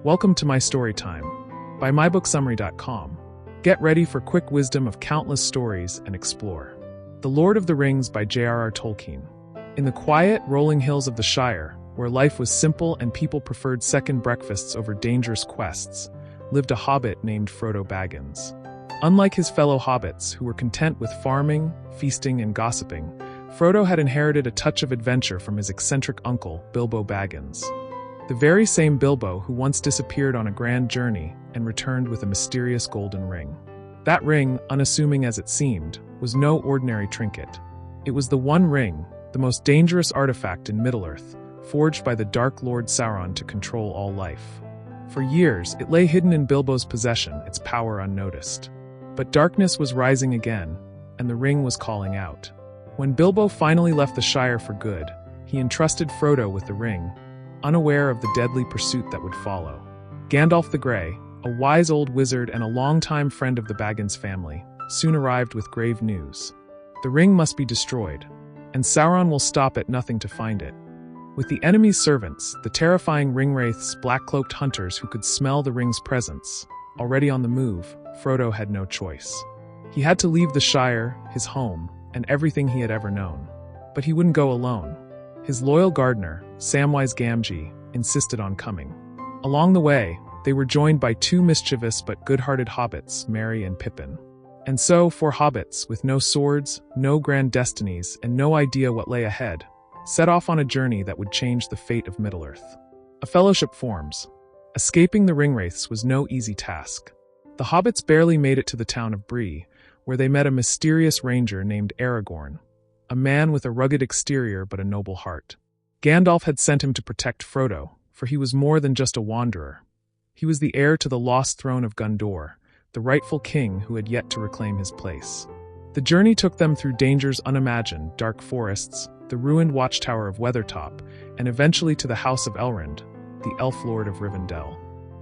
Welcome to my story time by mybooksummary.com. Get ready for quick wisdom of countless stories and explore. The Lord of the Rings by J.R.R. Tolkien. In the quiet, rolling hills of the Shire, where life was simple and people preferred second breakfasts over dangerous quests, lived a hobbit named Frodo Baggins. Unlike his fellow hobbits, who were content with farming, feasting, and gossiping, Frodo had inherited a touch of adventure from his eccentric uncle, Bilbo Baggins. The very same Bilbo who once disappeared on a grand journey and returned with a mysterious golden ring. That ring, unassuming as it seemed, was no ordinary trinket. It was the One Ring, the most dangerous artifact in Middle-earth, forged by the Dark Lord Sauron to control all life. For years, it lay hidden in Bilbo's possession, its power unnoticed. But darkness was rising again, and the ring was calling out. When Bilbo finally left the Shire for good, he entrusted Frodo with the ring, unaware of the deadly pursuit that would follow. Gandalf the Grey, a wise old wizard and a longtime friend of the Baggins family, soon arrived with grave news. The ring must be destroyed, and Sauron will stop at nothing to find it. With the enemy's servants, the terrifying ring-wraiths, black-cloaked hunters who could smell the ring's presence, already on the move, Frodo had no choice. He had to leave the Shire, his home, and everything he had ever known. But he wouldn't go alone. His loyal gardener, Samwise Gamgee, insisted on coming. Along the way, they were joined by two mischievous but good-hearted hobbits, Merry and Pippin. And so, four hobbits, with no swords, no grand destinies, and no idea what lay ahead, set off on a journey that would change the fate of Middle-earth. A fellowship forms. Escaping the ringwraiths was no easy task. The hobbits barely made it to the town of Bree, where they met a mysterious ranger named Aragorn, a man with a rugged exterior but a noble heart. Gandalf had sent him to protect Frodo, for he was more than just a wanderer. He was the heir to the lost throne of Gondor, the rightful king who had yet to reclaim his place. The journey took them through dangers unimagined, dark forests, the ruined watchtower of Weathertop, and eventually to the House of Elrond, the Elf Lord of Rivendell.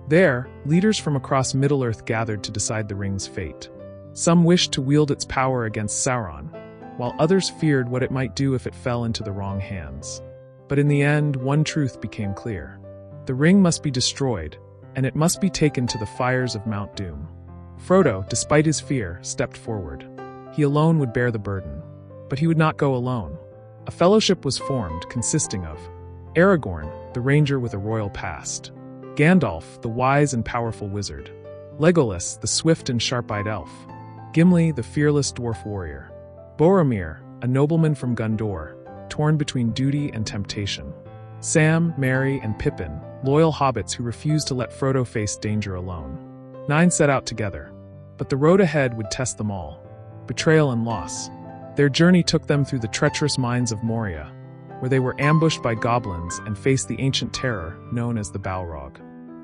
There, leaders from across Middle-earth gathered to decide the ring's fate. Some wished to wield its power against Sauron, while others feared what it might do if it fell into the wrong hands. But in the end, one truth became clear. The ring must be destroyed, and it must be taken to the fires of Mount Doom. Frodo, despite his fear, stepped forward. He alone would bear the burden. But he would not go alone. A fellowship was formed consisting of Aragorn, the ranger with a royal past; Gandalf, the wise and powerful wizard; Legolas, the swift and sharp-eyed elf; Gimli, the fearless dwarf warrior; Boromir, a nobleman from Gondor, torn between duty and temptation; Sam, Merry, and Pippin, loyal hobbits who refused to let Frodo face danger alone. 9 set out together, but the road ahead would test them all. Betrayal and loss. Their journey took them through the treacherous mines of Moria, where they were ambushed by goblins and faced the ancient terror known as the Balrog.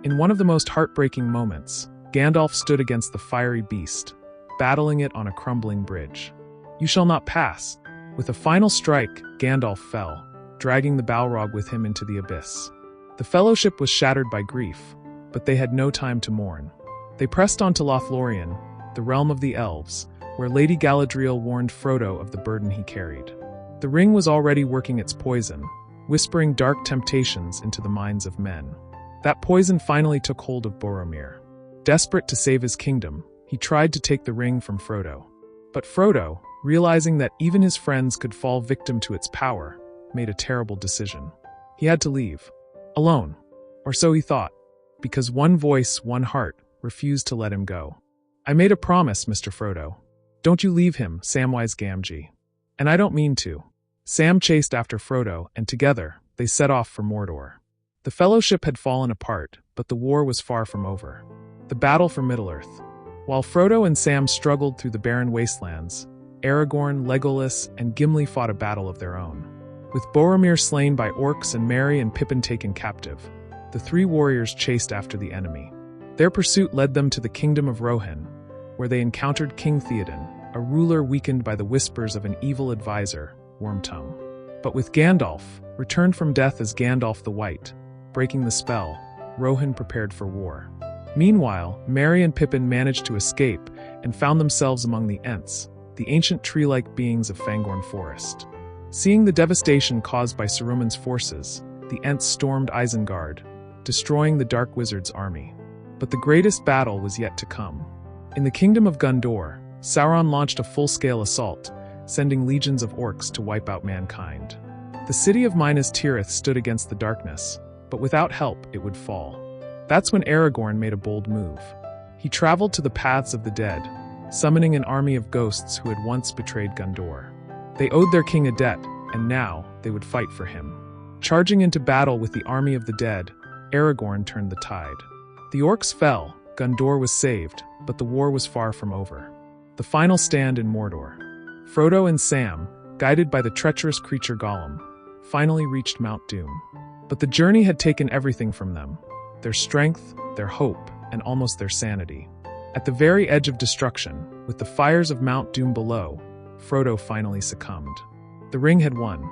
In one of the most heartbreaking moments, Gandalf stood against the fiery beast, battling it on a crumbling bridge. "You shall not pass." With a final strike, Gandalf fell, dragging the Balrog with him into the abyss. The fellowship was shattered by grief, but they had no time to mourn. They pressed on to Lothlorien, the realm of the elves, where Lady Galadriel warned Frodo of the burden he carried. The ring was already working its poison, whispering dark temptations into the minds of men. That poison finally took hold of Boromir. Desperate to save his kingdom, he tried to take the ring from Frodo. But Frodo, realizing that even his friends could fall victim to its power, made a terrible decision. He had to leave. Alone. Or so he thought. Because one voice, one heart, refused to let him go. "I made a promise, Mr. Frodo. Don't you leave him, Samwise Gamgee. And I don't mean to." Sam chased after Frodo, and together, they set off for Mordor. The Fellowship had fallen apart, but the war was far from over. The battle for Middle-earth. While Frodo and Sam struggled through the barren wastelands, Aragorn, Legolas, and Gimli fought a battle of their own. With Boromir slain by orcs and Merry and Pippin taken captive, the 3 warriors chased after the enemy. Their pursuit led them to the kingdom of Rohan, where they encountered King Theoden, a ruler weakened by the whispers of an evil advisor, Wormtongue. But with Gandalf, returned from death as Gandalf the White, breaking the spell, Rohan prepared for war. Meanwhile, Merry and Pippin managed to escape and found themselves among the Ents, the ancient tree-like beings of Fangorn Forest. Seeing the devastation caused by Saruman's forces, the Ents stormed Isengard, destroying the Dark Wizard's army. But the greatest battle was yet to come. In the kingdom of Gondor, Sauron launched a full-scale assault, sending legions of orcs to wipe out mankind. The city of Minas Tirith stood against the darkness, but without help it would fall. That's when Aragorn made a bold move. He traveled to the paths of the dead, summoning an army of ghosts who had once betrayed Gondor. They owed their king a debt, and now they would fight for him. Charging into battle with the army of the dead, Aragorn turned the tide. The orcs fell, Gondor was saved, but the war was far from over. The final stand in Mordor. Frodo and Sam, guided by the treacherous creature Gollum, finally reached Mount Doom. But the journey had taken everything from them: their strength, their hope, and almost their sanity. At the very edge of destruction, with the fires of Mount Doom below, Frodo finally succumbed. The ring had won.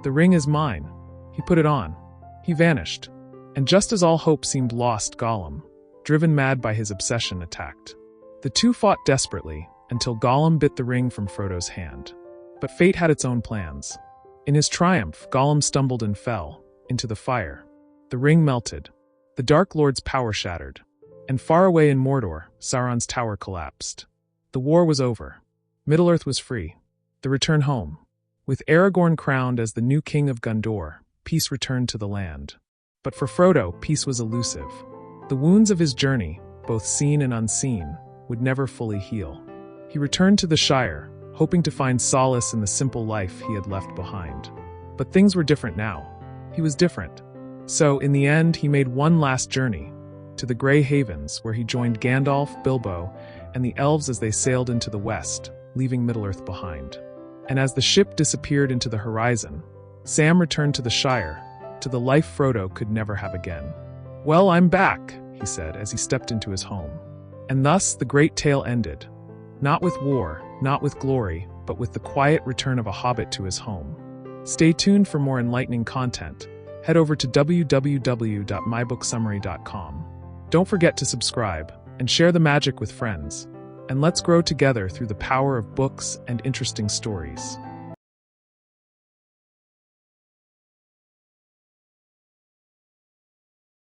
"The ring is mine." He put it on. He vanished. And just as all hope seemed lost, Gollum, driven mad by his obsession, attacked. The two fought desperately, until Gollum bit the ring from Frodo's hand. But fate had its own plans. In his triumph, Gollum stumbled and fell into the fire. The ring melted. The Dark Lord's power shattered. And far away in Mordor, Sauron's tower collapsed. The war was over. Middle-earth was free. The return home. With Aragorn crowned as the new king of Gondor, peace returned to the land. But for Frodo, peace was elusive. The wounds of his journey, both seen and unseen, would never fully heal. He returned to the Shire, hoping to find solace in the simple life he had left behind. But things were different now. He was different. So, in the end, he made one last journey, to the Grey Havens, where he joined Gandalf, Bilbo, and the elves as they sailed into the west, leaving Middle-earth behind. And as the ship disappeared into the horizon, Sam returned to the Shire, to the life Frodo could never have again. "Well, I'm back," he said as he stepped into his home. And thus the great tale ended. Not with war, not with glory, but with the quiet return of a hobbit to his home. Stay tuned for more enlightening content. Head over to www.mybooksummary.com. Don't forget to subscribe and share the magic with friends. And let's grow together through the power of books and interesting stories.